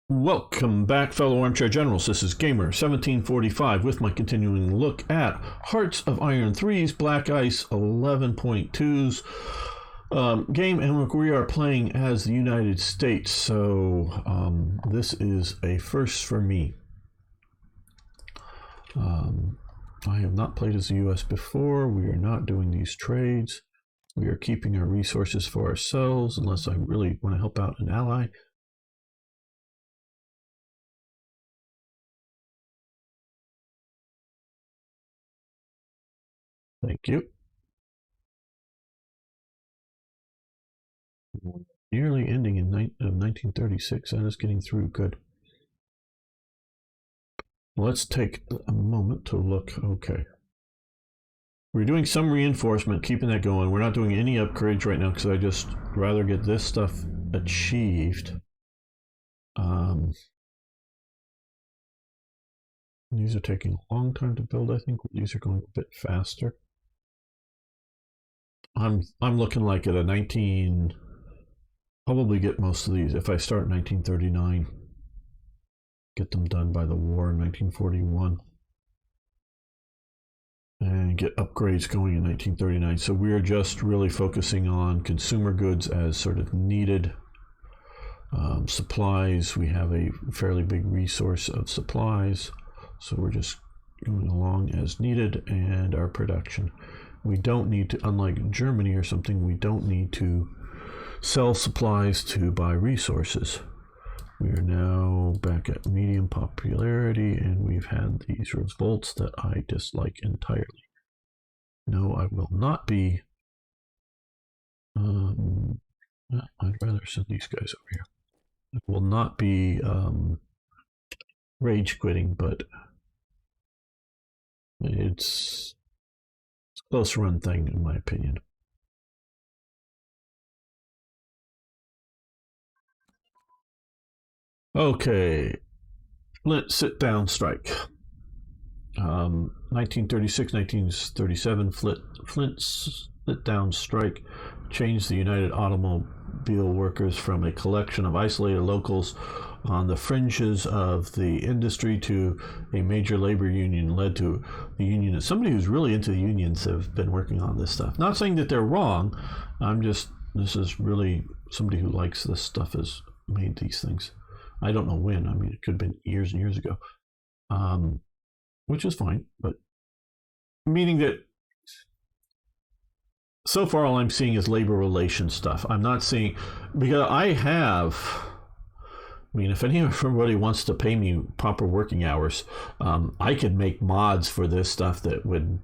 Welcome back, fellow armchair generals. This is Gamer 1745 with my continuing look at Hearts of Iron 3's Black Ice 11.2's game, and we are playing as the United States. So this is a first for me. I have not played as the U.S. before. We are not doing these trades. We are keeping our resources for ourselves unless I really want to help out an ally. Thank you. Nearly ending in 1936. That is getting through. Good. Let's take a moment to look. Okay. We're doing some reinforcement, keeping that going. We're not doing any upgrades right now because I just rather get this stuff achieved. These are taking a long time to build. I think these are going a bit faster. I'm looking like at a 19. Probably get most of these if I start in 1939. Get them done by the war in 1941. And get upgrades going in 1939. So we're just really focusing on consumer goods as sort of needed. Supplies, we have a fairly big resource of supplies. So we're just going along as needed, and our production. We don't need to, unlike Germany or something, we don't need to sell supplies to buy resources. We are now back at medium popularity, and we've had these revolts that I dislike entirely. No, I will not be. I'd rather send these guys over here. I will not be rage quitting, but it's a close run thing in my opinion. Okay, Flint sit down strike. 1936, 1937, Flint sit down strike changed the United Automobile Workers from a collection of isolated locals on the fringes of the industry to a major labor union, led to the union. Somebody who's really into the unions have been working on this stuff. Not saying that they're wrong. This is really somebody who likes this stuff has made these things. I don't know when. I mean, it could have been years and years ago, which is fine. But meaning that so far all I'm seeing is labor relations stuff. I'm not seeing, because I mean, if anybody wants to pay me proper working hours, I could make mods for this stuff that would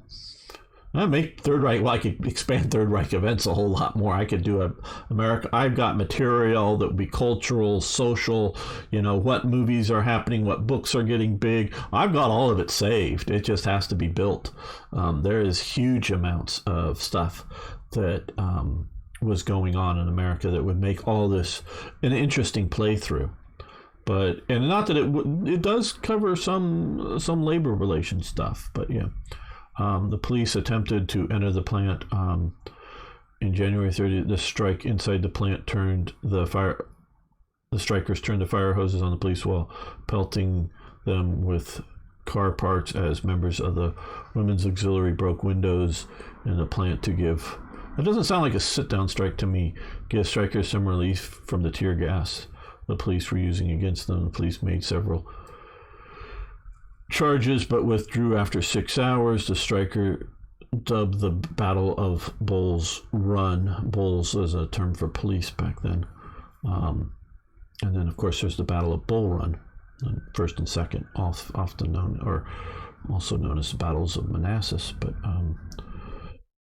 make Third Reich. Well, I could expand Third Reich events a whole lot more. I could do America. I've got material that would be cultural, social. What movies are happening, what books are getting big. I've got all of it saved. It just has to be built. There is huge amounts of stuff that was going on in America that would make all this an interesting playthrough. And not that it does cover some labor relations stuff, but yeah. The police attempted to enter the plant in January 30th. The strike inside the plant the strikers turned the fire hoses on the police while pelting them with car parts as members of the women's auxiliary broke windows in the plant to give. It doesn't sound like a sit-down strike to me. Give strikers some relief from the tear gas the police were using against them. The police made several charges but withdrew after 6 hours. The striker dubbed the Battle of Bull's Run. Bulls is a term for police back then. And then, of course, there's the Battle of Bull Run, first and second, often known, or also known as the Battles of Manassas, but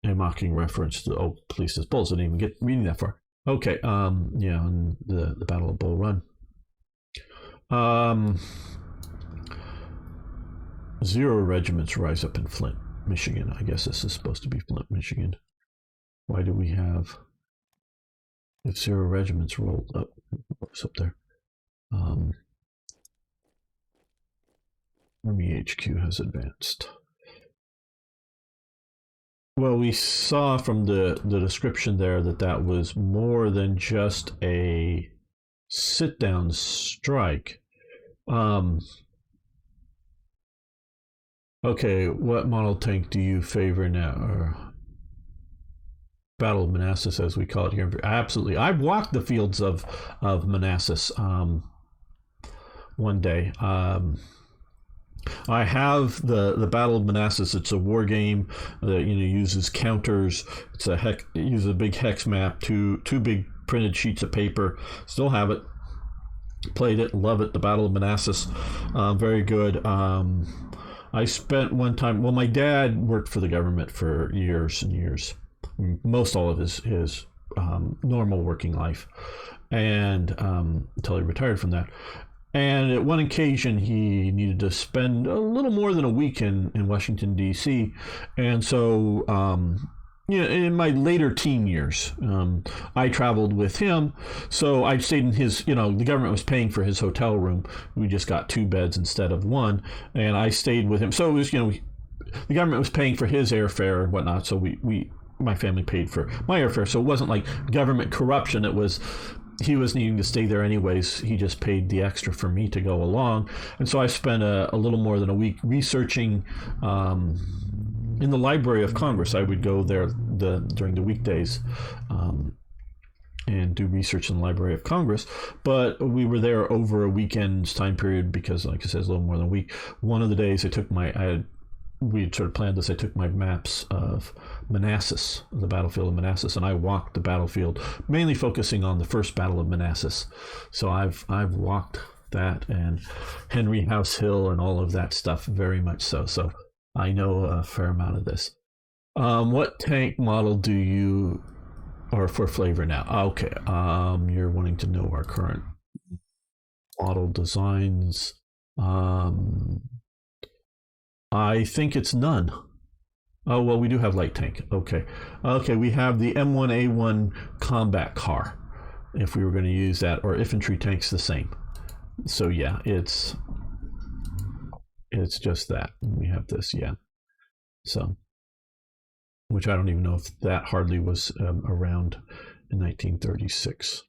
a mocking reference to police as bulls. I didn't even get reading that far. Okay, and the Battle of Bull Run. 0 regiments rise up in Flint, Michigan. I guess this is supposed to be Flint, Michigan. Why do we have, if 0 regiments rolled up, what's up there? Army HQ has advanced. Well, we saw from the description there that was more than just a sit down strike. Um, okay, what model tank do you favor now? Or Battle of Manassas, as we call it here. Absolutely, I've walked the fields of Manassas one day. I have the Battle of Manassas. It's a war game that uses counters. It uses a big hex map, two big printed sheets of paper. Still have it. Played it, love it. The Battle of Manassas, very good. I spent one time. Well, my dad worked for the government for years and years, most all of his normal working life, and until he retired from that. And at one occasion, he needed to spend a little more than a week in Washington, D.C. And so, in my later teen years, I traveled with him. So I stayed in his, the government was paying for his hotel room. We just got 2 beds instead of 1. And I stayed with him. So it was, the government was paying for his airfare and whatnot. So my family paid for my airfare. So it wasn't like government corruption. It was, he was needing to stay there anyways. He just paid the extra for me to go along. And so I spent a little more than a week researching in the Library of Congress. I would go there during the weekdays and do research in the Library of Congress. But we were there over a weekend's time period because, like I said, it's a little more than a week. One of the days we had sort of planned this. I took my maps of Manassas, the battlefield of Manassas, and I walked the battlefield, mainly focusing on the first Battle of Manassas. So I've walked that and Henry House Hill and all of that stuff very much so. So I know a fair amount of this. What tank model do you, or for flavor now? Okay, you're wanting to know our current model designs. I think it's none. Oh, well, we do have light tank. Okay. Okay, we have the M1A1 combat car, if we were going to use that, or infantry tank's the same. So yeah, it's just that. We have this, yeah. So, which I don't even know if that hardly was around in 1936.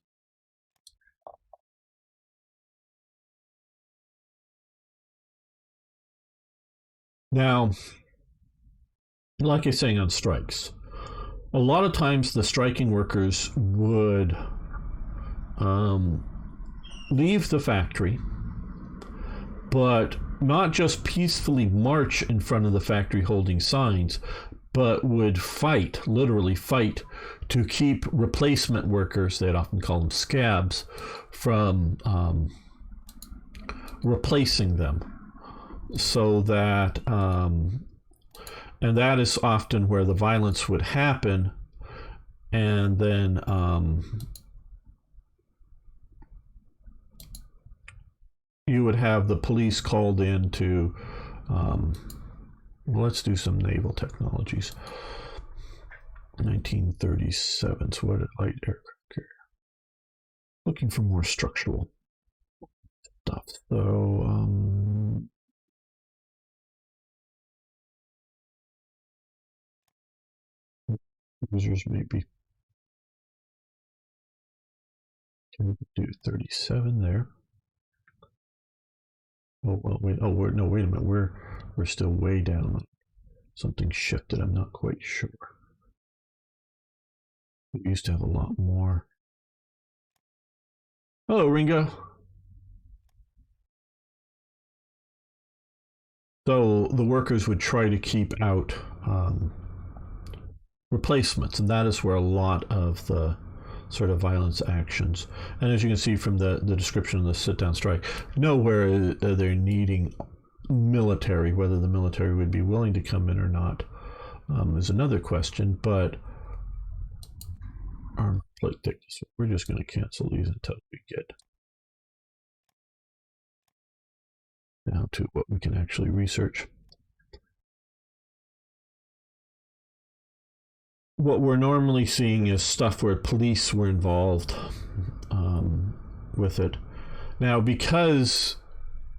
Now, like I was saying on strikes, a lot of times the striking workers would leave the factory, but not just peacefully march in front of the factory holding signs, but would fight, literally fight, to keep replacement workers, they'd often call them scabs, from replacing them. So that, and that is often where the violence would happen, and then you would have the police called in to, well, let's do some naval technologies. 1937, so what did light aircraft carrier? Looking for more structural stuff. So, users maybe can do 37 there. Oh well, wait. Oh, no, wait a minute. We're still way down. Something shifted. I'm not quite sure. We used to have a lot more. Hello, Ringo. So the workers would try to keep out replacements, and that is where a lot of the sort of violence actions, and as you can see from the description of the sit-down strike, nowhere they're needing military. Whether the military would be willing to come in or not is another question, but arm plate thickness, we're just going to cancel these until we get down to what we can actually research. What we're normally seeing is stuff where police were involved with it. Now, because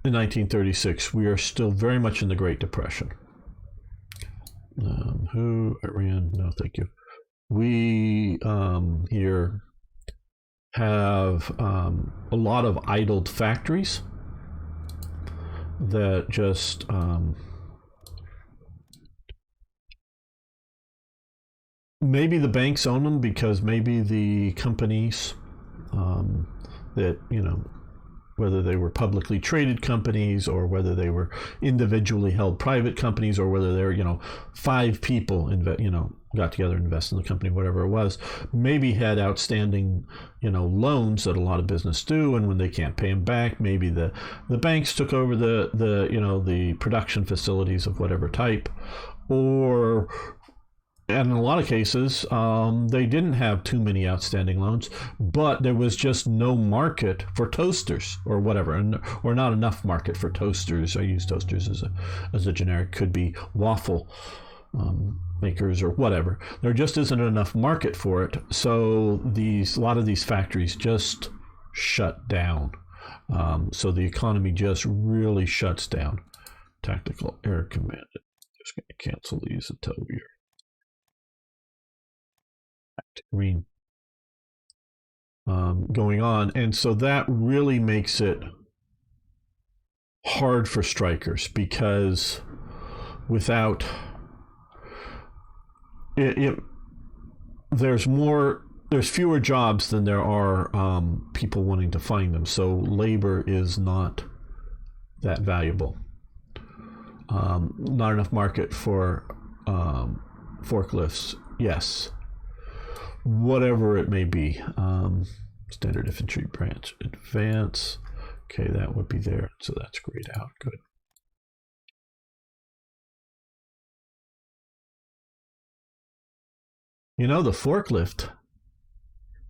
in 1936 we are still very much in the Great Depression. Iran? No, thank you. We here have a lot of idled factories that just maybe the banks own them because maybe the companies that, whether they were publicly traded companies or whether they were individually held private companies or whether they're, five people, got together and invested in the company, whatever it was, maybe had outstanding, loans that a lot of business do. And when they can't pay them back, maybe the banks took over the production facilities of whatever type, or and in a lot of cases, they didn't have too many outstanding loans, but there was just no market for toasters or whatever, or not enough market for toasters. I use toasters as a generic. Could be waffle makers or whatever. There just isn't enough market for it, so a lot of these factories just shut down. So the economy just really shuts down. Tactical Air Command. Just going to cancel these until we're green going on, and so that really makes it hard for strikers because without it there's fewer jobs than there are people wanting to find them, so labor is not that valuable. Not enough market for forklifts, yes, whatever it may be. Standard infantry branch advance, okay, that would be there, so that's grayed out. Good. The forklift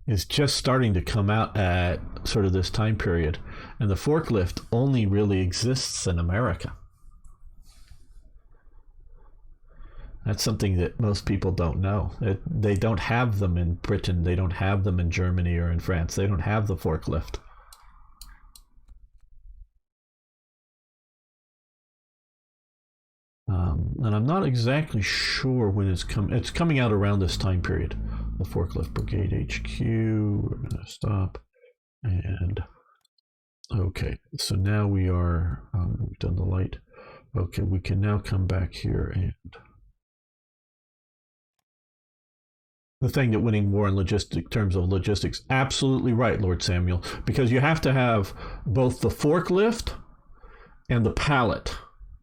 is just starting to come out at sort of this time period, and the forklift only really exists in America. That's something that most people don't know. They don't have them in Britain. They don't have them in Germany or in France. They don't have the forklift. And I'm not exactly sure when it's coming. It's coming out around this time period. The forklift brigade HQ. We're going to stop. And okay, so now we've done the light. Okay, we can now come back here and the thing that winning war in terms of logistics, absolutely right, Lord Samuel, because you have to have both the forklift and the pallet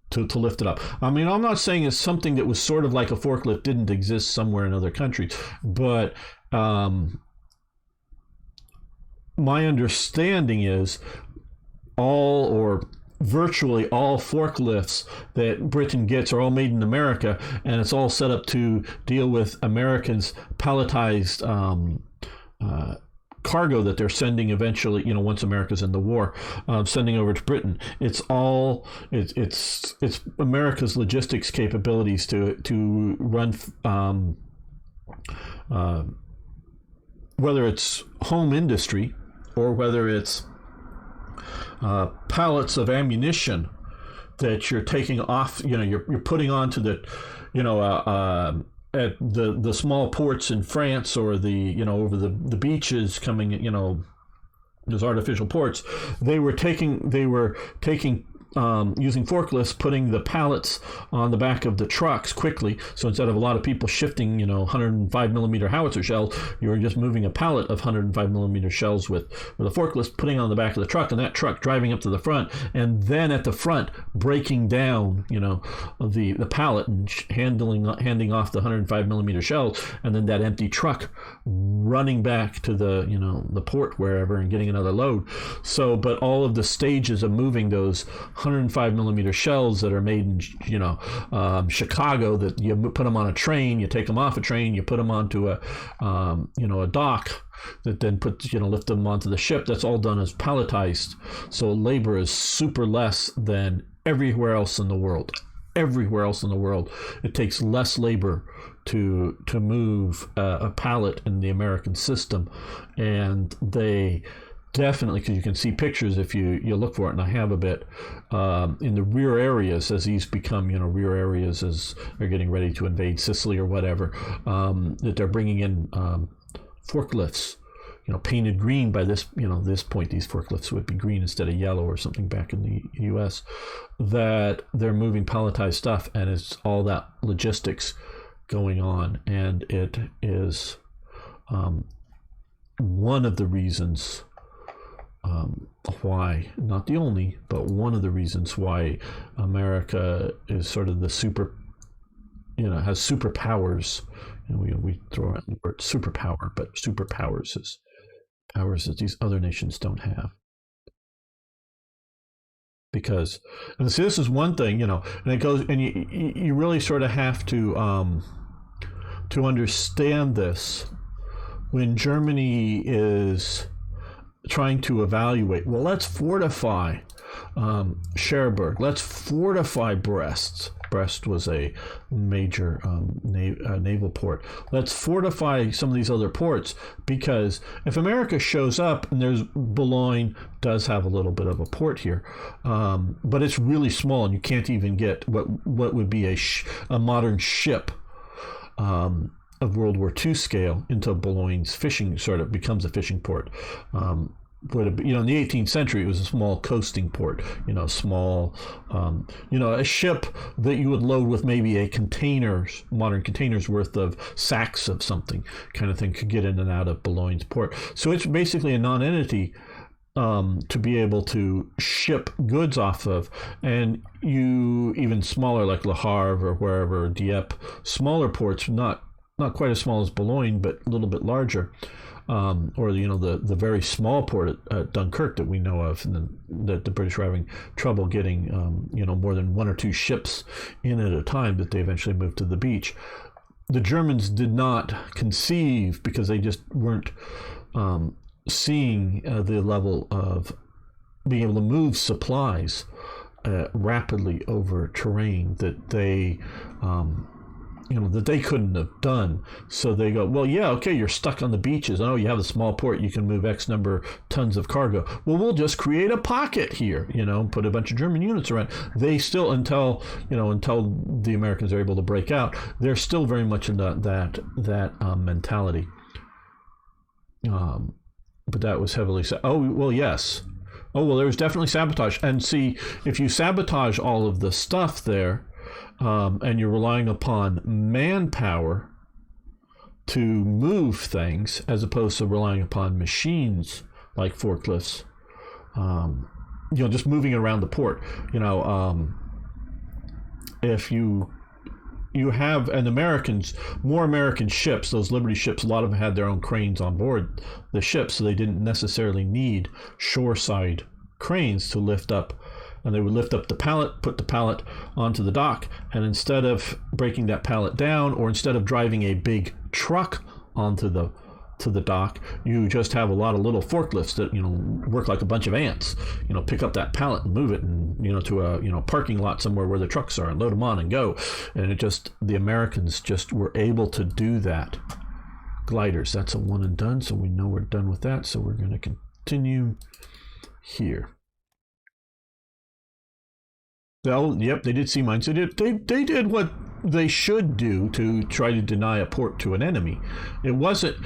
to lift it up. I mean, I'm not saying it's something that was sort of like a forklift didn't exist somewhere in other countries, but my understanding is all or virtually all forklifts that Britain gets are all made in America, and it's all set up to deal with Americans' palletized cargo that they're sending eventually, once America's in the war, sending over to Britain. It's America's logistics capabilities to run whether it's home industry or whether it's pallets of ammunition that you're taking off, you're putting onto the, at the small ports in France or the, over the beaches coming, those artificial ports. They were taking using forklifts, putting the pallets on the back of the trucks quickly. So instead of a lot of people shifting, 105 millimeter howitzer shells, you were just moving a pallet of 105 millimeter shells with a forklift, putting it on the back of the truck, and that truck driving up to the front, and then at the front breaking down, the pallet and handing off the 105 millimeter shells, and then that empty truck running back to the the port wherever and getting another load. So, but all of the stages of moving those 105 millimeter shells that are made in Chicago, that you put them on a train, you take them off a train, you put them onto a dock that then lift them onto the ship. That's all done as palletized. So labor is super less than everywhere else in the world. It takes less labor to move a pallet in the American system, and they definitely, because you can see pictures if you look for it, and I have a bit, in the rear areas, as these become, rear areas as they're getting ready to invade Sicily or whatever, that they're bringing in forklifts, painted green by this point. These forklifts would be green instead of yellow or something back in the U.S. That they're moving palletized stuff, and it's all that logistics going on, and it is one of the reasons why, not the only, but one of the reasons why America is sort of the has superpowers. We throw around the word superpower, but superpowers is powers that these other nations don't have. Because, and see, this is one thing, and it goes, and you really sort of have to understand this when Germany is trying to evaluate, well, let's fortify Cherbourg, let's fortify Brest. Brest was a major naval port. Let's fortify some of these other ports, because if America shows up, and there's Boulogne does have a little bit of a port here, but it's really small, and you can't even get what would be a modern ship of World War II scale into Boulogne's fishing, sort of becomes a fishing port. But in the 18th century, it was a small coasting port, small, a ship that you would load with maybe modern containers worth of sacks of something kind of thing could get in and out of Boulogne's port. So it's basically a non-entity to be able to ship goods off of. And even smaller, like Le Havre or wherever, Dieppe, smaller ports, not quite as small as Boulogne, but a little bit larger. Or the very small port at Dunkirk that we know of, and that the British were having trouble getting more than one or two ships in at a time, that they eventually moved to the beach. The Germans did not conceive, because they just weren't seeing the level of being able to move supplies rapidly over terrain that they that they couldn't have done. So they go, well, yeah, okay, you're stuck on the beaches. Oh, you have a small port, you can move X number tons of cargo. Well, we'll just create a pocket here, put a bunch of German units around. They still, until the Americans are able to break out, they're still very much in that mentality. But that was heavily yes. Oh, well, there was definitely sabotage. And see, if you sabotage all of the stuff there, and you're relying upon manpower to move things, as opposed to relying upon machines like forklifts, just moving around the port. If you have more American ships, those Liberty ships, a lot of them had their own cranes on board the ships, so they didn't necessarily need shoreside cranes to lift up. And they would lift up the pallet, put the pallet onto the dock, and instead of breaking that pallet down, or instead of driving a big truck onto the dock, you just have a lot of little forklifts that work like a bunch of ants. Pick up that pallet and move it, and to a parking lot somewhere where the trucks are, and load them on and go. And the Americans just were able to do that. Gliders, that's a one and done, so we know we're done with that. So we're going to continue here. Well, yep, they did sea mines. They did what they should do to try to deny a port to an enemy. It wasn't,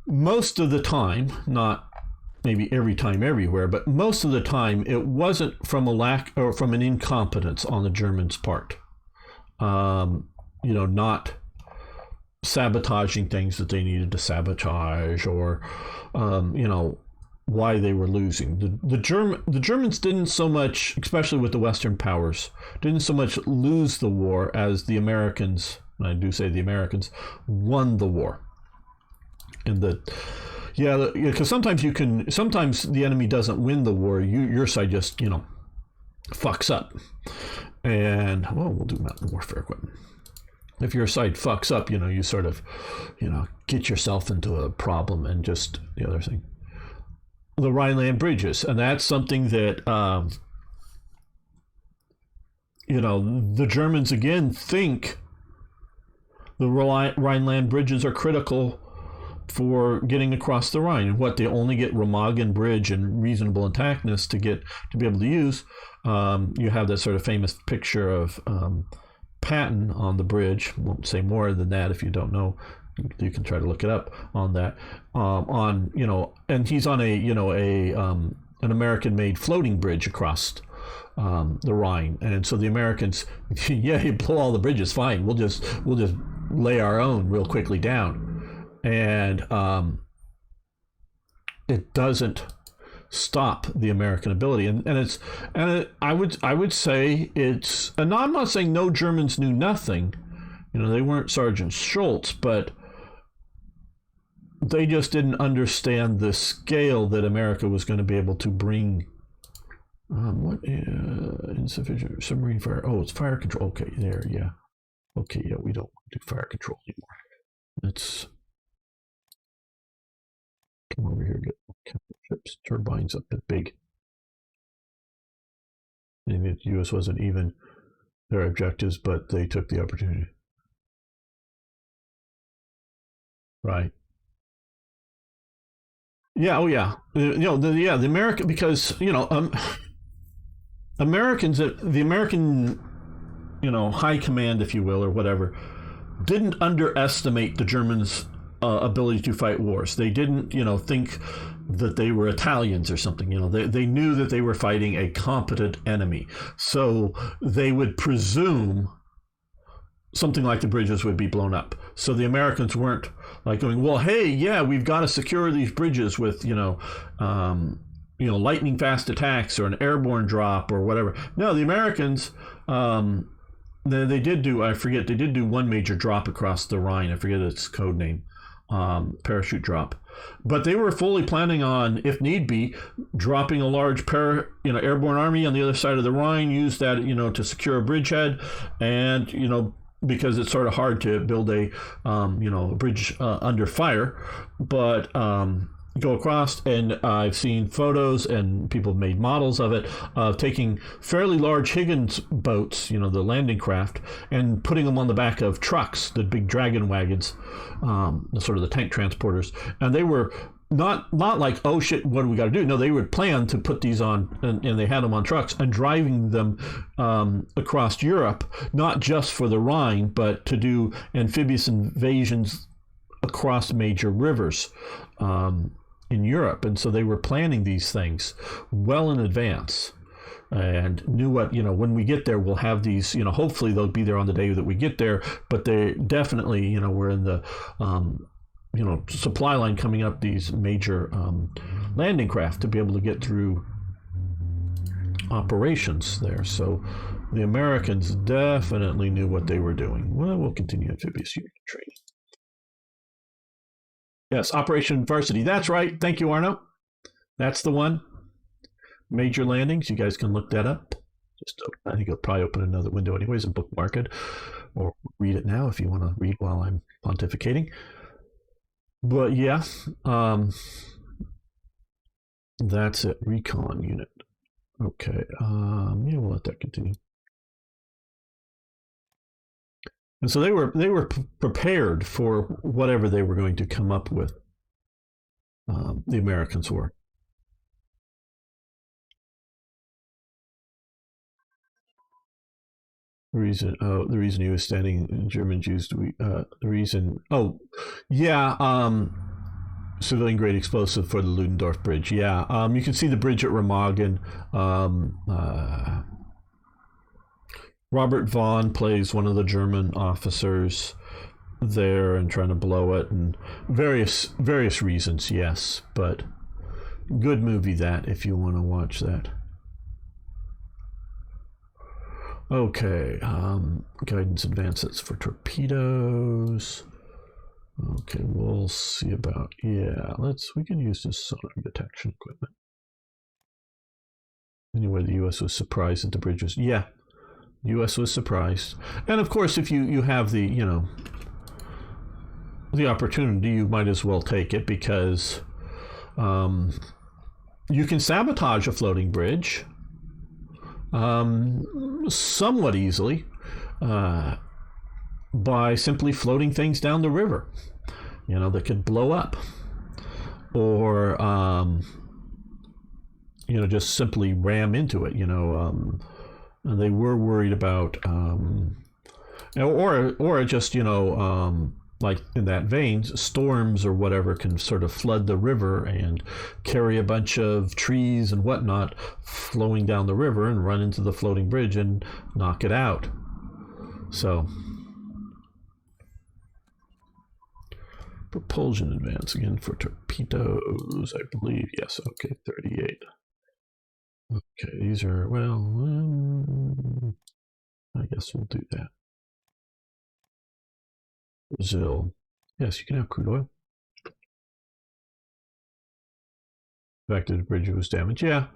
most of the time, not maybe every time everywhere, but most of the time, it wasn't from a lack or from an incompetence on the Germans' part. Not sabotaging things that they needed to sabotage, or why they were losing. The Germans didn't so much, especially with the Western powers, didn't so much lose the war as the Americans, and I do say the Americans, won the war. Because sometimes the enemy doesn't win the war. Your side just fucks up, and we'll do mountain warfare equipment. If your side fucks up, you sort of get yourself into a problem. And just the other thing, the Rhineland bridges, and that's something that the Germans again think the Rhineland bridges are critical for getting across the Rhine. And they only get Remagen Bridge and reasonable intactness to be able to use. You have that sort of famous picture of Patton on the bridge. Won't say more than that if you don't know You can try to look it up on that. On and he's on a an American-made floating bridge across the Rhine, and so the Americans, yeah, you blow all the bridges, fine. We'll just lay our own real quickly down, and it doesn't stop the American ability, I would say it's, and I'm not saying no Germans knew nothing. They weren't Sergeant Schultz, but they just didn't understand the scale that America was going to be able to bring. Insufficient submarine fire? Oh, it's fire control. Okay, there, yeah. Okay, yeah, we don't do fire control anymore. Let's come over here, get ships, turbines up that big. And the U.S. wasn't even their objectives, but they took the opportunity. Right. Yeah. Oh, yeah. The American, because Americans, the American, high command, if you will, or whatever, didn't underestimate the Germans' ability to fight wars. They didn't, think that they were Italians or something. They knew that they were fighting a competent enemy. So they would presume something like the bridges would be blown up. So the Americans weren't like going, well, hey, yeah, we've got to secure these bridges with, lightning fast attacks or an airborne drop or whatever. No, the Americans, they did do, they did do one major drop across the Rhine. I forget its code name, parachute drop. But they were fully planning on, if need be, dropping a large airborne army on the other side of the Rhine, use that, to secure a bridgehead, and, because it's sort of hard to build a, bridge under fire, but go across. And I've seen photos, and people have made models of it, of taking fairly large Higgins boats, the landing craft, and putting them on the back of trucks, the big dragon wagons, sort of the tank transporters. And they were not like, oh shit, what do we got to do? No, they would plan to put these on, and they had them on trucks and driving them across Europe, not just for the Rhine, but to do amphibious invasions across major rivers in Europe. And so they were planning these things well in advance, and knew what, when we get there, we'll have these, hopefully they'll be there on the day that we get there, but they definitely, we're in the supply line coming up, these major landing craft to be able to get through operations there. So the Americans definitely knew what they were doing. Well, we'll continue amphibious unit training. Yes, Operation Varsity. That's right. Thank you, Arno. That's the one. Major landings. You guys can look that up. I think it'll probably open another window anyways and bookmark it, or read it now if you want to read while I'm pontificating. But yeah, that's it. Recon unit. Okay. We'll let that continue. And so they were prepared for whatever they were going to come up with. The Americans were. The reason he was standing, Germans used the reason. Oh, yeah. Civilian grade explosive for the Ludendorff Bridge. Yeah. You can see the bridge at Remagen. Robert Vaughn plays one of the German officers there and trying to blow it, and various reasons. Yes, but good movie that if you want to watch that. Okay, guidance advances for torpedoes. Okay, we'll see about, we can use this sonar detection equipment. Anyway, the U.S. was surprised that the bridge was, the U.S. was surprised. And of course, if you have the, the opportunity, you might as well take it, because you can sabotage a floating bridge somewhat easily by simply floating things down the river, that could blow up, or just simply ram into it. They were worried about, or just like in that vein, storms or whatever can sort of flood the river and carry a bunch of trees and whatnot flowing down the river and run into the floating bridge and knock it out. So, propulsion advance again for torpedoes, I believe. Yes, okay, 38. Okay, these are, well, I guess we'll do that. Brazil. Yes, you can have crude oil. The fact that the bridge was damaged. Yeah.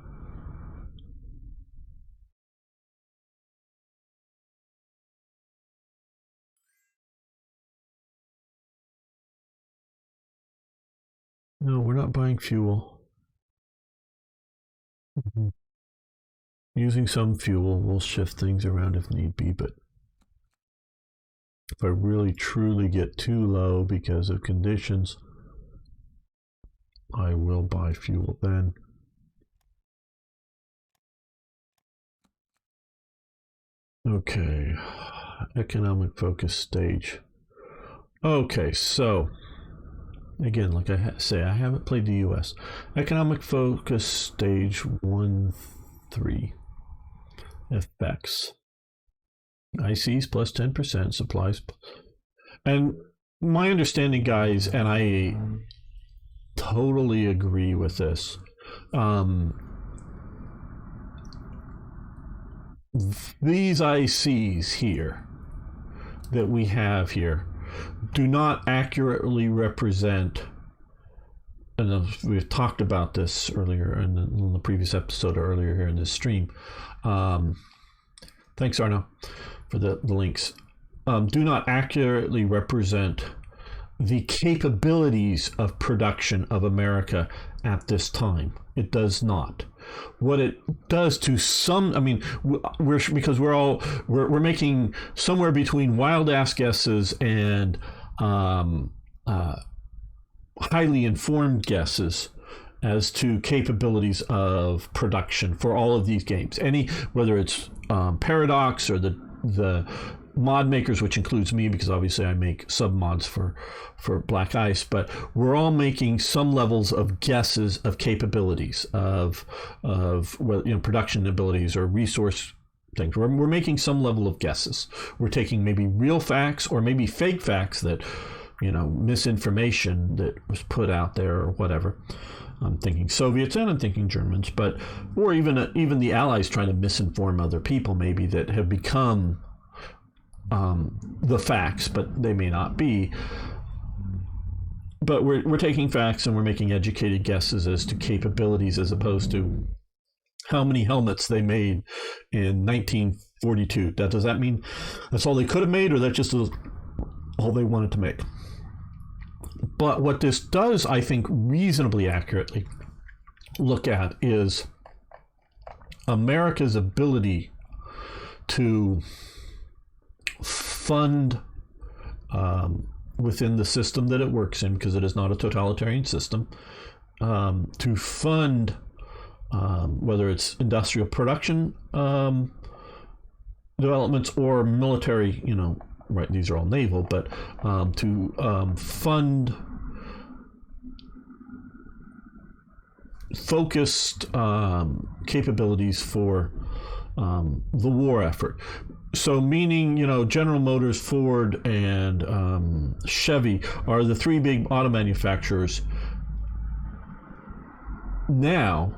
No, we're not buying fuel. Mm-hmm. Using some fuel, we'll shift things around if need be, but if I really truly get too low because of conditions, I will buy fuel then. Okay, economic focus stage. Okay, so again, like I say, I haven't played the U.S. Economic focus stage 1-3 effects. ICs plus 10%, supplies. And my understanding, guys, and I totally agree with this. These ICs here that we have here do not accurately represent, and we've talked about this earlier in the previous episode or earlier here in this stream. Thanks, Arno, for the links. Do not accurately represent the capabilities of production of America at this time. It does not. What it does to some, I mean, we're making somewhere between wild ass guesses and highly informed guesses as to capabilities of production for all of these games. Whether it's Paradox or the mod makers, which includes me, because obviously I make sub mods for Black Ice, but we're all making some levels of guesses of capabilities of production abilities or resource things. We're making some level of guesses. We're taking maybe real facts or maybe fake facts that, misinformation that was put out there or whatever. I'm thinking Soviets and I'm thinking Germans, or even the Allies trying to misinform other people maybe that have become the facts, but they may not be. But we're taking facts and we're making educated guesses as to capabilities, as opposed to how many helmets they made in 1942. Does that mean that's all they could have made, or that's just all they wanted to make? But what this does, I think, reasonably accurately look at is America's ability to fund within the system that it works in, because it is not a totalitarian system, to fund whether it's industrial production developments or military, right, these are all naval, but to fund focused capabilities for the war effort. So meaning, General Motors, Ford, and Chevy are the three big auto manufacturers. Now,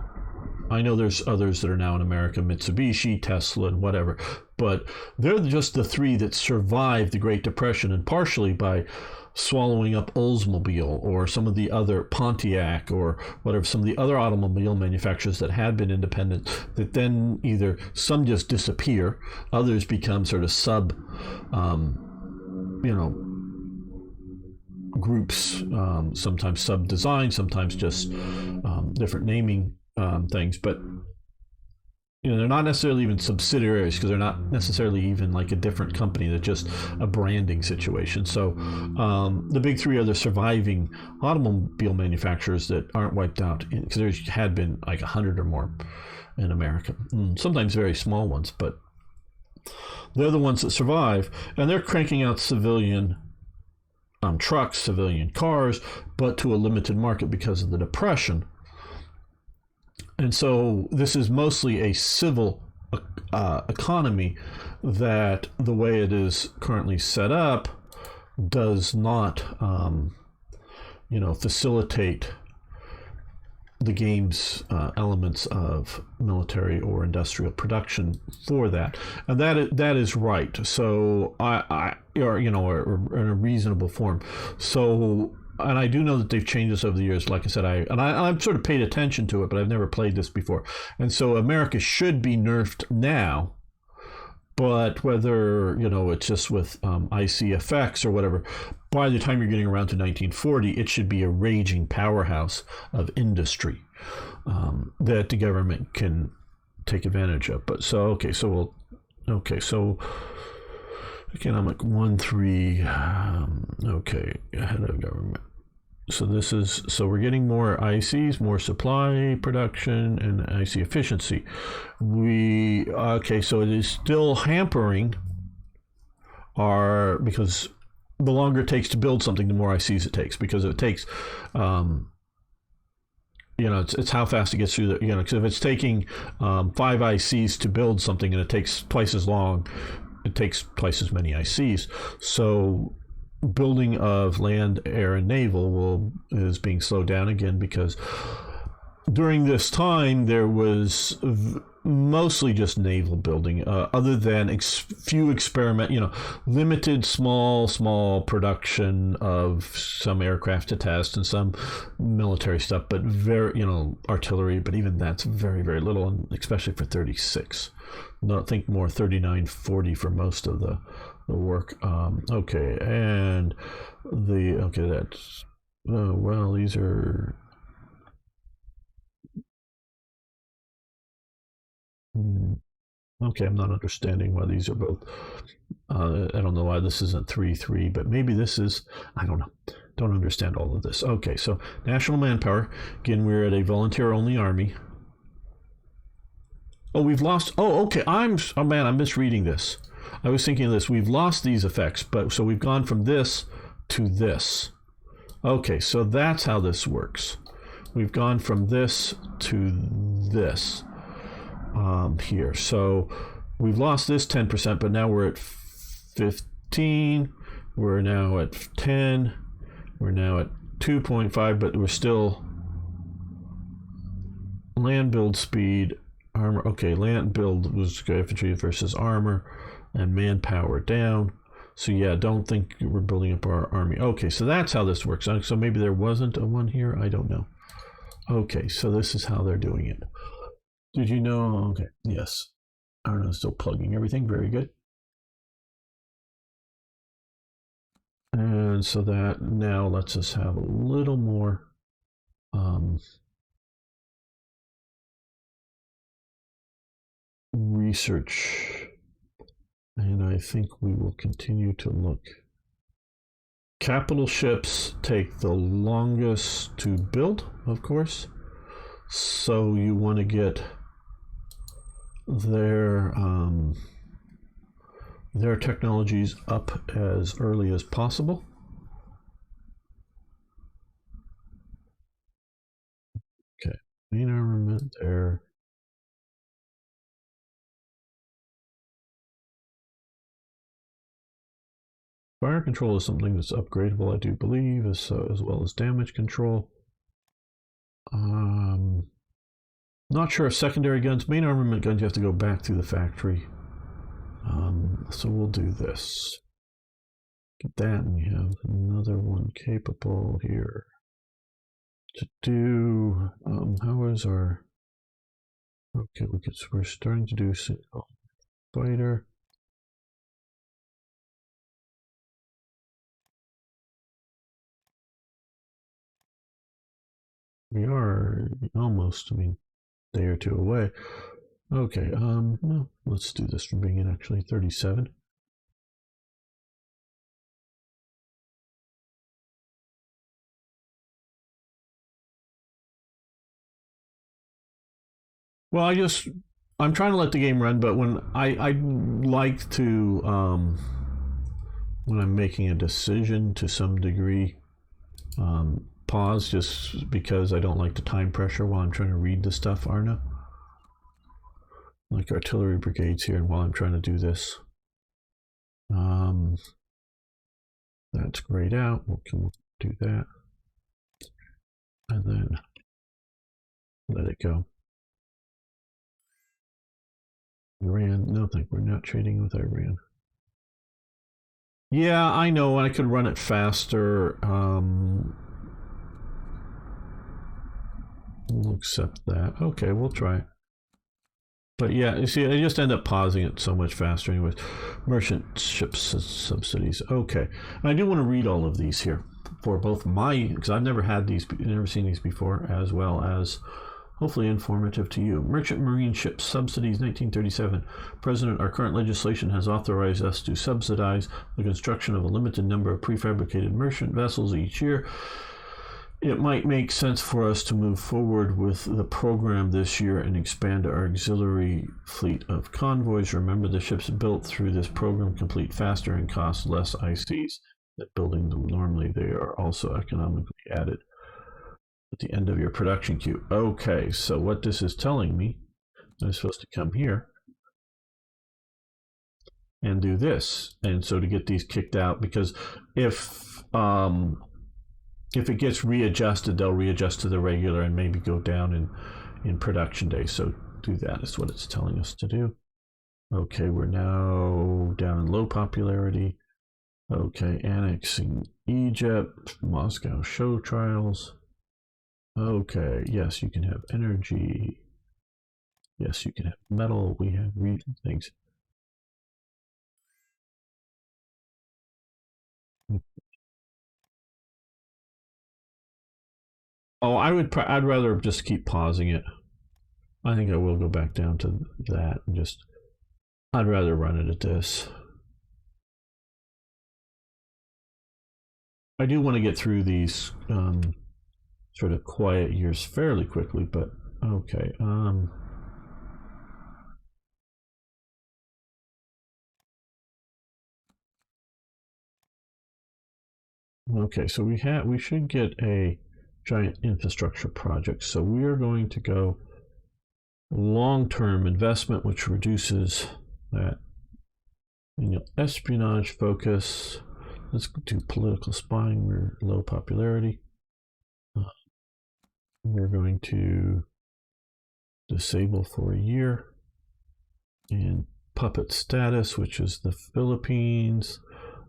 I know there's others that are now in America, Mitsubishi, Tesla, and whatever, but they're just the three that survived the Great Depression, and partially by swallowing up Oldsmobile or some of the other Pontiac or whatever, some of the other automobile manufacturers that had been independent, that then either some just disappear, others become sort of groups, sometimes sub-design, sometimes just different naming things, but they're not necessarily even subsidiaries, because they're not necessarily even like a different company. They're just a branding situation. So the big three are the surviving automobile manufacturers that aren't wiped out, because there had been like 100 or more in America, sometimes very small ones, but they're the ones that survive, and they're cranking out civilian trucks, civilian cars, but to a limited market because of the Depression. And so this is mostly a civil economy that the way it is currently set up does not, facilitate the game's elements of military or industrial production for that, and that is right. So or in a reasonable form. So, and I do know that they've changed this over the years. Like I said, I've sort of paid attention to it, but I've never played this before, and so America should be nerfed now. But whether it's just with IC effects or whatever, by the time you're getting around to 1940, it should be a raging powerhouse of industry that the government can take advantage of. But so so economic 1-3, ahead of government. So we're getting more ICs, more supply production, and IC efficiency. So it is still hampering because the longer it takes to build something, the more ICs it takes, because it takes, it's how fast it gets through the, because if it's taking 5 ICs to build something and it takes twice as long, it takes twice as many ICs. So building of land, air, and naval is being slowed down again, because during this time there was mostly just naval building, other than few limited small production of some aircraft to test and some military stuff, but very artillery, but even that's very, very little, and especially for 36. No, I think more 39, 40 for most of the work. And that's these are I'm not understanding why these are both. I don't know why this isn't 3-3, but maybe this is. I don't know. Don't understand all of this. Okay, so national manpower. Again, we're at a volunteer-only army. Oh, we've lost. Oh, okay. I'm misreading this. I was thinking of this. We've lost these effects, but so we've gone from this to this. Okay, so that's how this works. We've gone from this to this here. So we've lost this 10%, but now we're at 15. We're now at 10. We're now at 2.5, but we're still land build speed, armor. Okay, land build was infantry versus armor, and manpower down. So yeah, don't think we're building up our army. Okay, so that's how this works. So maybe there wasn't a one here. I don't know. Okay, so this is how they're doing it. Did you know? Okay, yes. I don't know, still plugging everything. Very good. And so that now lets us have a little more research. And I think we will continue to look. Capital ships take the longest to build, of course. So you want to get their technologies up as early as possible. Okay, main armament there. Fire control is something that's upgradable, I do believe, as well as damage control. Not sure if secondary guns, main armament guns, you have to go back to the factory. So we'll do this. Get that, and we have another one capable here to do. How is our? Okay, we're starting to do single fighter. We are almost, day or two away. Okay, well, let's do this from being in actually 37. Well, I'm trying to let the game run, but when I like to when I'm making a decision to some degree, pause just because I don't like the time pressure while I'm trying to read the stuff, Arna. Like artillery brigades here, and while I'm trying to do this. That's grayed out. We can do that. And then let it go. Iran, no, think we're not trading with Iran. Yeah, I know. I could run it faster. We'll accept that. Okay, we'll try it. But yeah, you see, I just end up pausing it so much faster anyways. Merchant ships subsidies. Okay. And I do want to read all of these here for both my, because I've never had these, never seen these before, as well as hopefully informative to you. Merchant marine ships subsidies 1937. President, our current legislation has authorized us to subsidize the construction of a limited number of prefabricated merchant vessels each year. It might make sense for us to move forward with the program this year and expand our auxiliary fleet of convoys. Remember, the ships built through this program complete faster and cost less ICs than building them normally. They are also economically added at the end of your production queue. Okay, so what this is telling me, I'm supposed to come here and do this. And so to get these kicked out, because if it gets readjusted, they'll readjust to the regular and maybe go down in production days. So do that is what it's telling us to do. Okay, we're now down in low popularity. Okay, annexing Egypt, Moscow show trials. Okay, yes, you can have energy. Yes, you can have metal. We have things. Oh, I'd rather just keep pausing it. I think I will go back down to that and just, I'd rather run it at this. I do want to get through these sort of quiet years fairly quickly, but okay. Okay, so we should get a giant infrastructure project. So we are going to go long-term investment, which reduces that. And espionage focus. Let's do political spying. We're low popularity. We're going to disable for a year. And puppet status, which is the Philippines.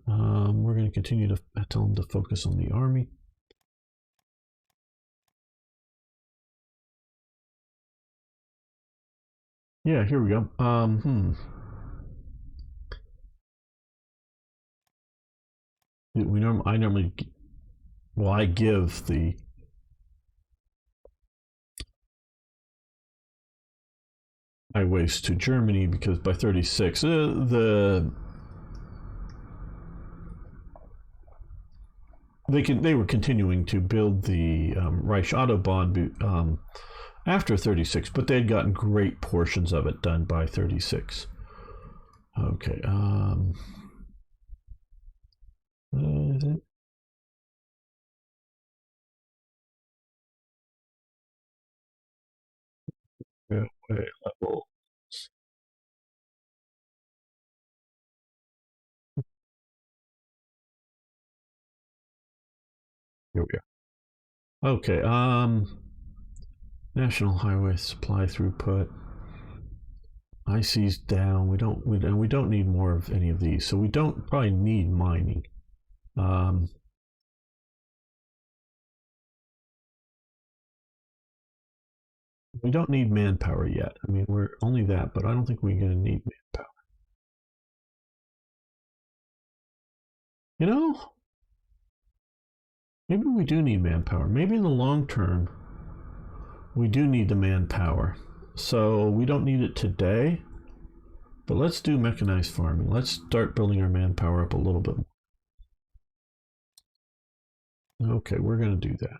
We're going to continue to tell them to focus on the army. Yeah, here we go. I normally, well, I give the highways to Germany because by 36, they were continuing to build the Reich Autobahn after 36, but they'd gotten great portions of it done by 36. Okay. Is it? Railway level. Here we are. Okay. National highway supply throughput. IC's down. We don't need more of any of these, so we don't probably need mining. We don't need manpower yet. I mean, we're only that, but I don't think we're going to need manpower. You know, maybe we do need manpower. Maybe in the long term, we do need the manpower. So we don't need it today, but let's do mechanized farming. Let's start building our manpower up a little bit. Okay, we're going to do that.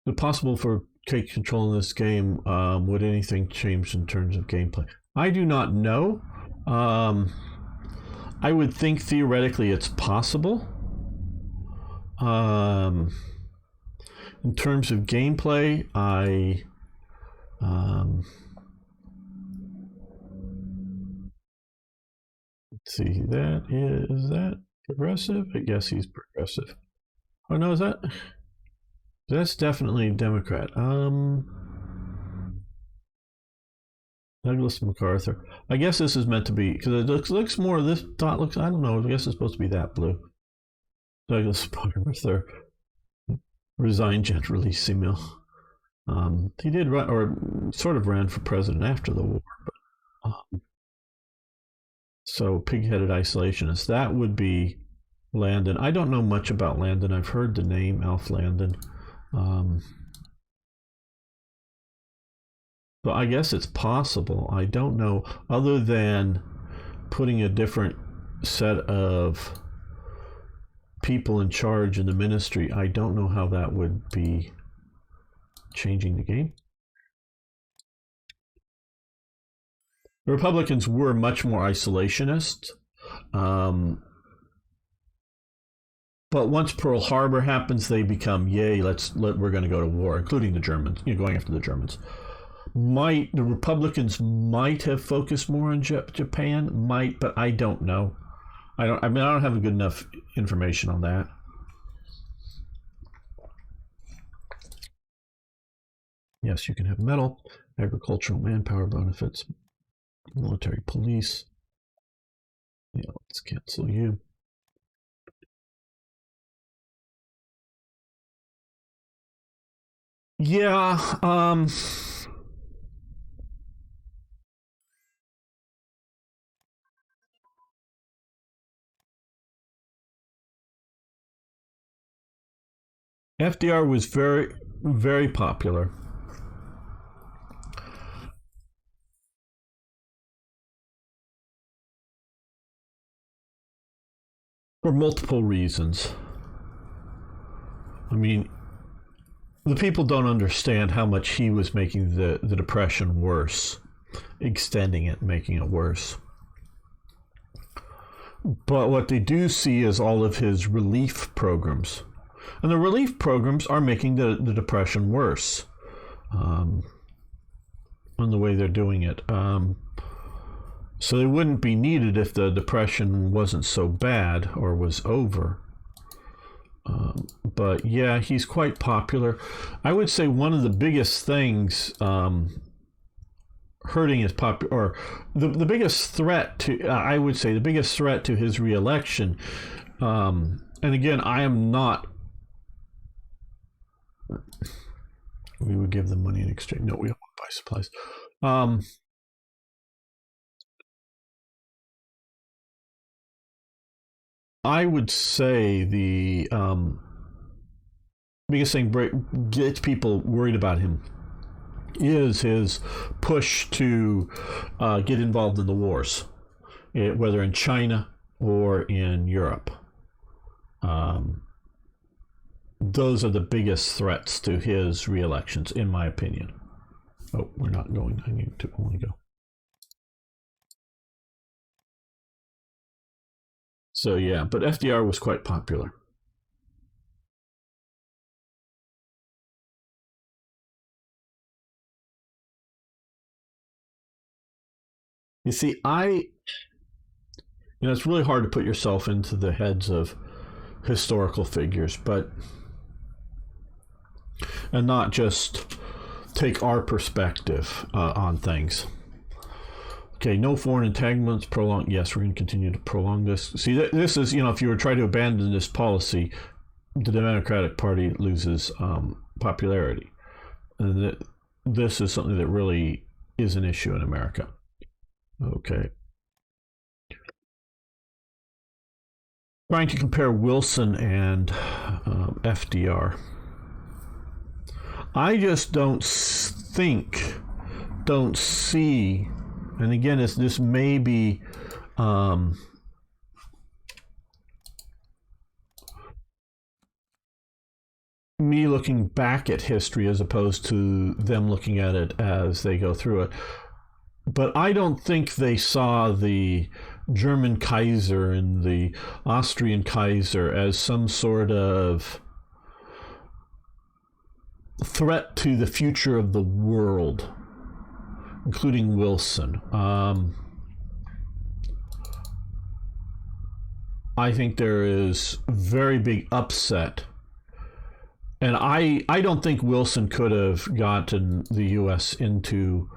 Is it possible for take control in this game? Would anything change in terms of gameplay? I do not know. I would think theoretically it's possible. In terms of gameplay, let's see, is that progressive? I guess he's progressive. Oh no, that's definitely Democrat. Douglas MacArthur. I guess this is meant to be because it looks more. This dot looks. I don't know. I guess it's supposed to be that blue. Douglas MacArthur resigned jet release email. He did run, or sort of ran for president after the war. But, so pig-headed isolationist. That would be Landon. I don't know much about Landon. I've heard the name Alf Landon. So I guess it's possible. I don't know, other than putting a different set of people in charge in the ministry, I don't know how that would be changing the game. The Republicans were much more isolationist. But once Pearl Harbor happens, they become, yay, we're going to go to war, including the Germans, going after the Germans. The Republicans might have focused more on Japan, but I don't know. I don't have good enough information on that. Yes, you can have metal, agricultural manpower benefits, military police. Yeah, let's cancel you. Yeah, FDR was very, very popular. For multiple reasons. I mean, the people don't understand how much he was making the Depression worse, extending it, making it worse. But what they do see is all of his relief programs. And the relief programs are making the Depression worse on the way they're doing it. So they wouldn't be needed if the Depression wasn't so bad or was over. But yeah, he's quite popular. I would say one of the biggest things hurting his or the biggest threat to, I would say, the biggest threat to his reelection. And again, I am not. We would give them money in exchange. No, we don't want to buy supplies. I would say the biggest thing gets people worried about him is his push to get involved in the wars, whether in China or in Europe. Those are the biggest threats to his re-elections, in my opinion. Oh, we're not going. I need to only go. So yeah, but FDR was quite popular. You see, it's really hard to put yourself into the heads of historical figures, and not just take our perspective on things. Okay, no foreign entanglements, prolong. Yes, we're going to continue to prolong this. See, this is, if you were trying to abandon this policy, the Democratic Party loses popularity. And this is something that really is an issue in America. Okay. Trying to compare Wilson and FDR. I just don't see, and again, this may be me looking back at history as opposed to them looking at it as they go through it. But I don't think they saw the German Kaiser and the Austrian Kaiser as some sort of threat to the future of the world, including Wilson. I think there is very big upset. And I don't think Wilson could have gotten the U.S. into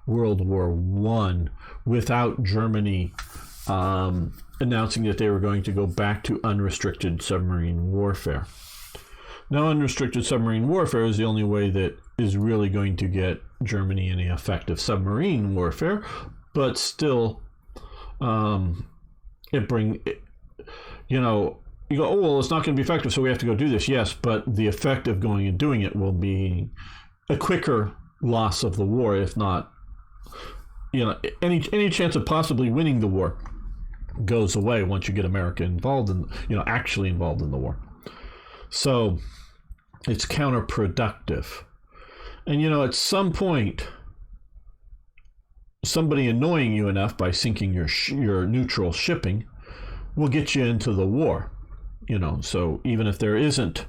World War I without Germany announcing that they were going to go back to unrestricted submarine warfare. Now, unrestricted submarine warfare is the only way that is really going to get Germany any effective submarine warfare, but still, you go, oh, well, it's not going to be effective, so we have to go do this. Yes, but the effect of going and doing it will be a quicker loss of the war, if not, any chance of possibly winning the war goes away once you get America involved in, actually involved in the war. So it's counterproductive. And, at some point, somebody annoying you enough by sinking your neutral shipping will get you into the war. So even if there isn't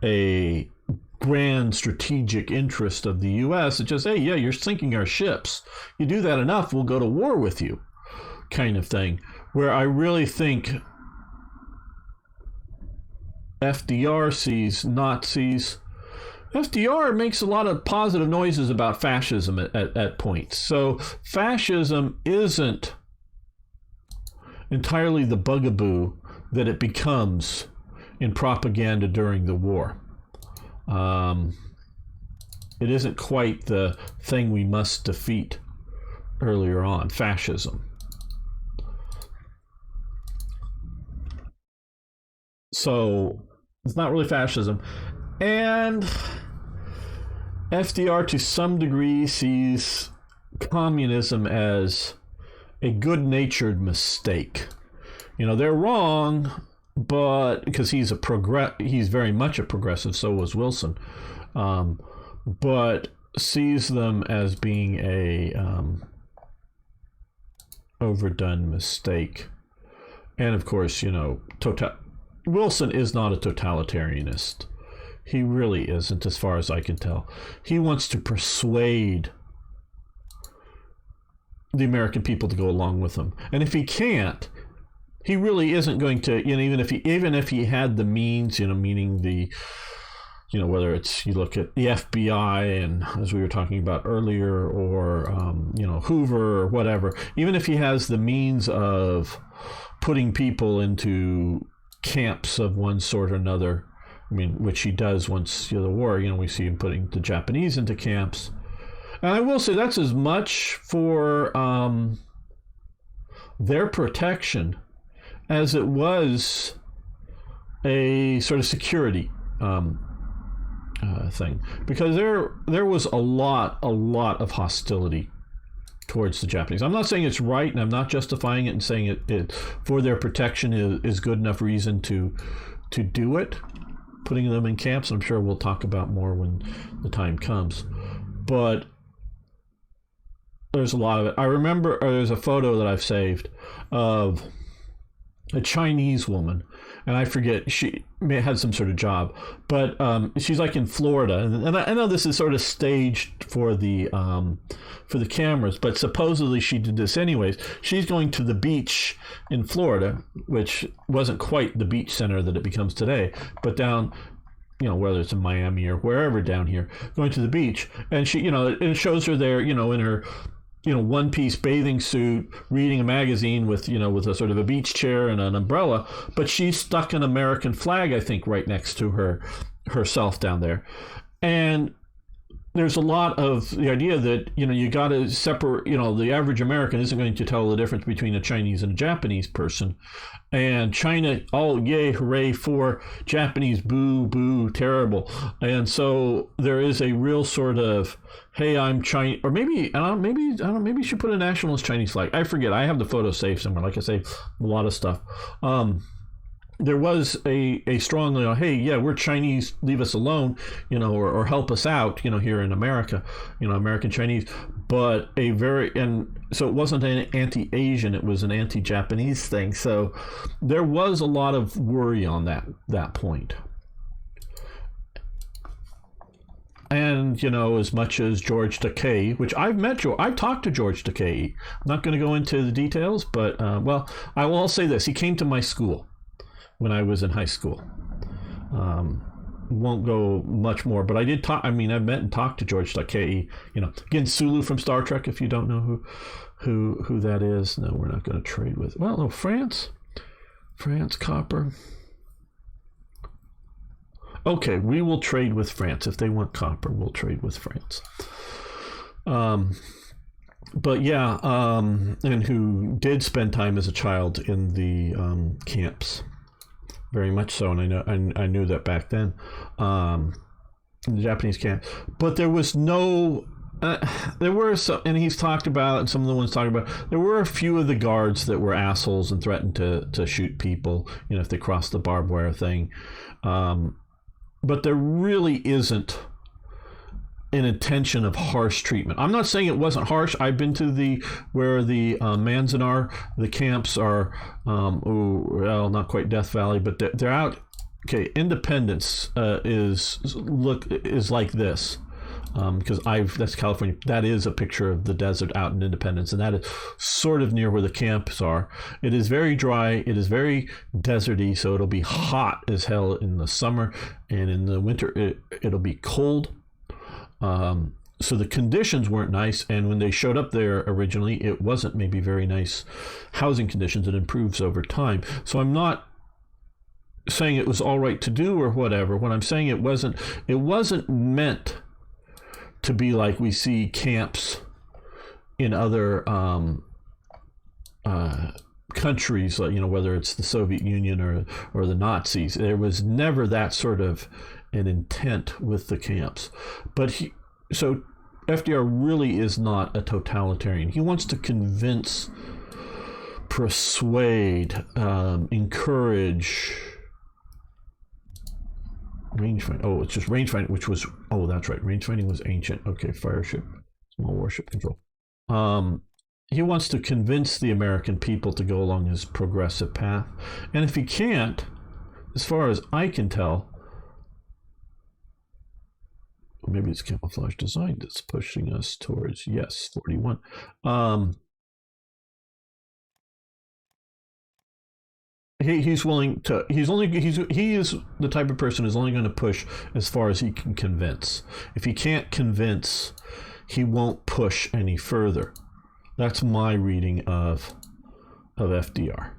a grand strategic interest of the U.S., it's just, hey, yeah, you're sinking our ships. You do that enough, we'll go to war with you, kind of thing. Where I really think FDR sees Nazis. FDR makes a lot of positive noises about fascism at points. So fascism isn't entirely the bugaboo that it becomes in propaganda during the war. It isn't quite the thing we must defeat earlier on, fascism. So it's not really fascism. And FDR to some degree sees communism as a good-natured mistake. They're wrong, but because he's very much a progressive, so was Wilson, but sees them as being a overdone mistake. And of course, Wilson is not a totalitarianist. He really isn't, as far as I can tell. He wants to persuade the American people to go along with him. And if he can't, he really isn't going to, even if he had the means, meaning the, whether it's, you look at the FBI and as we were talking about earlier, or, Hoover or whatever, even if he has the means of putting people into camps of one sort or another, which he does once the war, we see him putting the Japanese into camps. And I will say that's as much for their protection as it was a sort of security thing, because there was a lot of hostility towards the Japanese. I'm not saying it's right, and I'm not justifying it and saying it for their protection is good enough reason to do it, putting them in camps. I'm sure we'll talk about more when the time comes, but there's a lot of it. I remember there's a photo that I've saved of a Chinese woman, and I forget, she had some sort of job, but she's like in Florida, and I know this is sort of staged for the cameras, but supposedly she did this anyways. She's going to the beach in Florida, which wasn't quite the beach center that it becomes today, but down, whether it's in Miami or wherever down here, going to the beach, and she, it shows her there, in her one-piece bathing suit, reading a magazine with a sort of a beach chair and an umbrella, but she's stuck an American flag, I think, right next to herself down there. And there's a lot of the idea that, you got to separate, the average American isn't going to tell the difference between a Chinese and a Japanese person. And China, oh, yay, hooray for Japanese, boo, boo, terrible. And so there is a real sort of, hey, I'm Chinese, or maybe you should put a nationalist Chinese flag. I forget. I have the photo saved somewhere. Like I say, a lot of stuff. There was a strong, hey, yeah, we're Chinese, leave us alone, or help us out, here in America, American Chinese. But and so it wasn't an anti-Asian, it was an anti-Japanese thing. So there was a lot of worry on that point. And, as much as George Takei, which I've talked to George Takei. I'm not going to go into the details, but, I will say this. He came to my school when I was in high school. Won't go much more, but I did talk. I mean, I've met and talked to George Takei. Again, Sulu from Star Trek. If you don't know who that is, no, we're not going to trade with. Well, no, France copper. Okay, we will trade with France if they want copper. We'll trade with France. But yeah, and who did spend time as a child in the camps. Very much so, and I knew that back then, in the Japanese camp. But there was no, there were some, and he's talked about, and some of the ones talking about, there were a few of the guards that were assholes and threatened to shoot people, if they crossed the barbed wire thing. But there really isn't an intention of harsh treatment. I'm not saying it wasn't harsh. I've been to where the Manzanar, the camps are, not quite Death Valley, but they're out. Okay, Independence is like this, because that's California. That is a picture of the desert out in Independence, and that is sort of near where the camps are. It is very dry. It is very deserty, so it'll be hot as hell in the summer, and in the winter it'll be cold. So the conditions weren't nice, and when they showed up there originally, it wasn't maybe very nice housing conditions. It improves over time. So I'm not saying it was all right to do or whatever. What I'm saying, it wasn't meant to be like we see camps in other countries, like, whether it's the Soviet Union or the Nazis. There was never that sort of an intent with the camps. But so FDR really is not a totalitarian. He wants to convince, persuade, encourage. Rangefinder. Oh, it's just rangefinder, which was. Oh, that's right. Rangefinding was ancient. Okay, fireship, small warship control. He wants to convince the American people to go along his progressive path, and if he can't, as far as I can tell, maybe it's camouflage design that's pushing us towards 41. He's willing to. He is the type of person who's only going to push as far as he can convince. If he can't convince, he won't push any further. That's my reading of FDR.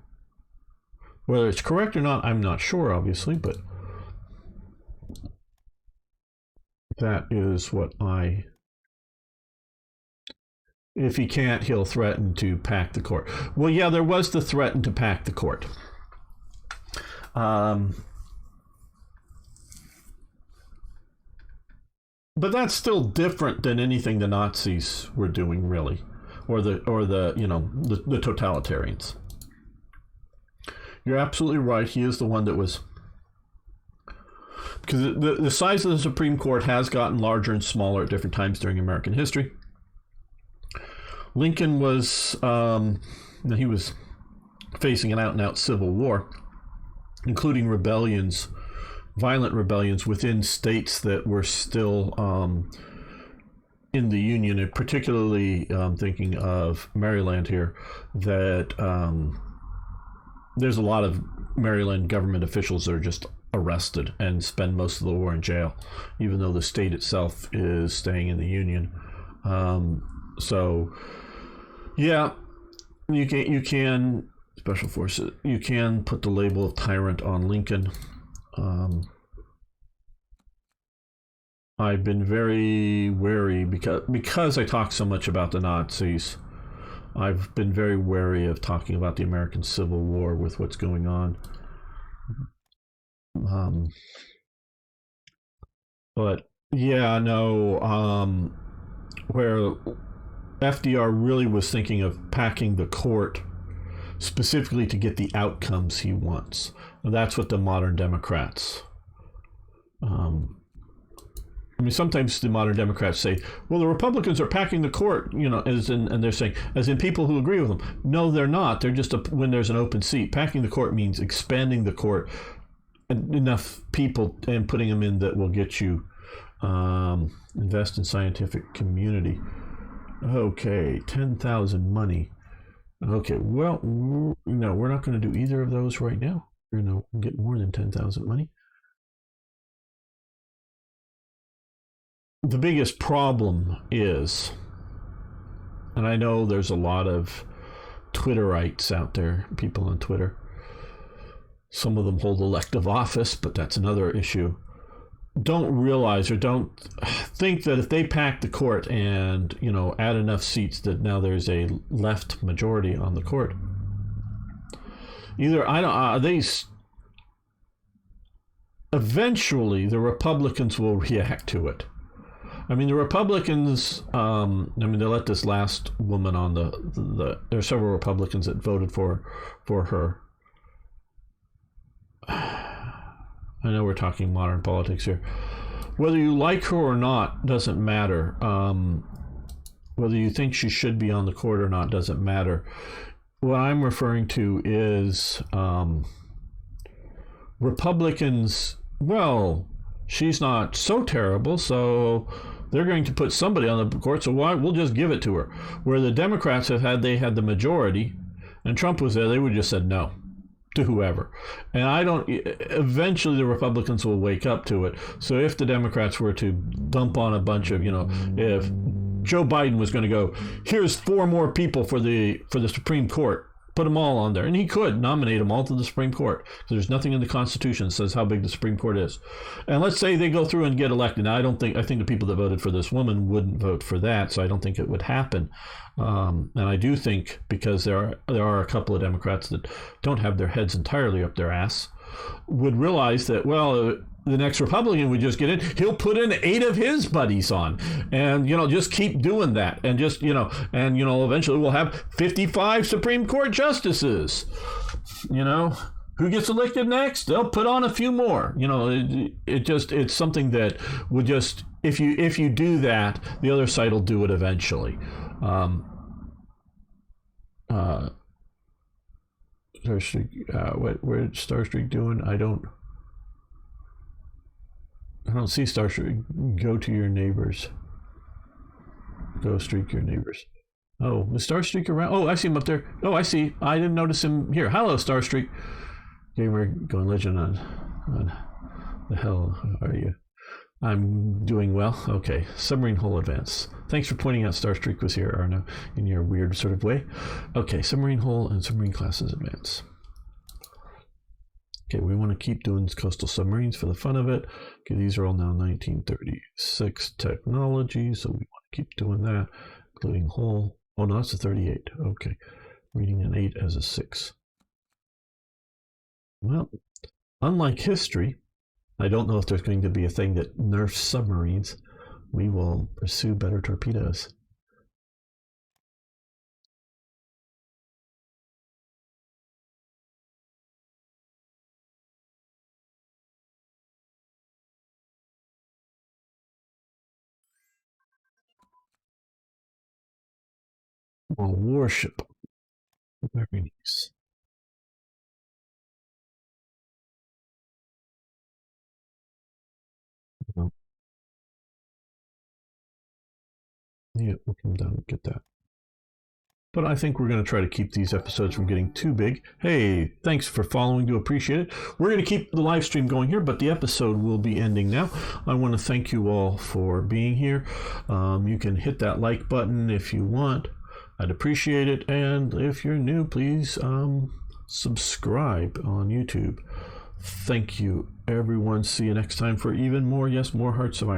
Whether it's correct or not, I'm not sure, obviously, but that is what if he can't, he'll threaten to pack the court. Well, yeah, there was the threaten to pack the court. But that's still different than anything the Nazis were doing, really, or the totalitarians. You're absolutely right. He is the one that was, because the size of the Supreme Court has gotten larger and smaller at different times during American history. Lincoln was he was facing an out-and-out civil war, including rebellions, violent rebellions within states that were still in the Union, and particularly thinking of Maryland here, that there's a lot of Maryland government officials that are just arrested and spend most of the war in jail, even though the state itself is staying in the Union. So, yeah, you can special forces. You can put the label of tyrant on Lincoln. I've been very wary because I talk so much about the Nazis. I've been very wary of talking about the American Civil War with what's going on. But yeah, no, where FDR really was thinking of packing the court specifically to get the outcomes he wants. And that's what the modern Democrats I mean, sometimes the modern Democrats say, well, the Republicans are packing the court, and they're saying, as in people who agree with them. No, they're not. They're just, when there's an open seat. Packing the court means expanding the court, enough people, and putting them in that will get you invest in scientific community. Okay, 10,000 money. Okay, well, no, we're not going to do either of those right now. We're going to get more than 10,000 money. The biggest problem is, and I know there's a lot of Twitterites out there, people on Twitter. Some of them hold elective office, but that's another issue. Don't realize or don't think that if they pack the court and, add enough seats that now there's a left majority on the court. Eventually the Republicans will react to it. I mean, the Republicans, they let this last woman on there are several Republicans that voted for her. I know we're talking modern politics here. Whether you like her or not doesn't matter. Whether you think she should be on the court or not doesn't matter. What I'm referring to is Republicans, well, she's not so terrible, so they're going to put somebody on the court, so we'll just give it to her. Where the Democrats they had the majority, and Trump was there, they would have just said no to whoever. And eventually the Republicans will wake up to it. So if the Democrats were to dump on a bunch of, if Joe Biden was going to go, here's 4 more people for the Supreme Court, put them all on there. And he could nominate them all to the Supreme Court. So there's nothing in the Constitution that says how big the Supreme Court is. And let's say they go through and get elected. Now, I think the people that voted for this woman wouldn't vote for that, so I don't think it would happen. And I do think, because there are a couple of Democrats that don't have their heads entirely up their ass, would realize that, well, the next Republican would just get in, he'll put in 8 of his buddies on, and just keep doing that, and just eventually we'll have 55 Supreme Court justices. Who gets elected next? They'll put on a few more. It's something that would just, if you do that, the other side will do it eventually. Starstreak, where's Starstreak doing? I don't see Starstreak. Go to your neighbors. Go streak your neighbors. Oh, is Starstreak around? Oh, I see him up there. Oh, I see. I didn't notice him here. Hello, Starstreak. Gamer going legend on the hell are you? I'm doing well. Okay, submarine hull advance. Thanks for pointing out Starstreak was here, Arno, in your weird sort of way. Okay, submarine hull and submarine classes advance. Okay, we want to keep doing coastal submarines for the fun of it. Okay, these are all now 1936 technology, so we want to keep doing that, including hull. Oh, no, that's a 38. Okay, reading an 8 as a 6. Well, unlike history, I don't know if there's going to be a thing that nerfs submarines. We will pursue better torpedoes. Oh, warship. Very nice. Well, yeah, we'll come down and get that. But I think we're going to try to keep these episodes from getting too big. Hey, thanks for following. Do appreciate it. We're going to keep the live stream going here, but the episode will be ending now. I want to thank you all for being here. You can hit that like button if you want. I'd appreciate it. And if you're new, please subscribe on YouTube. Thank you, everyone. See you next time for even more, yes, more Hearts of Iron.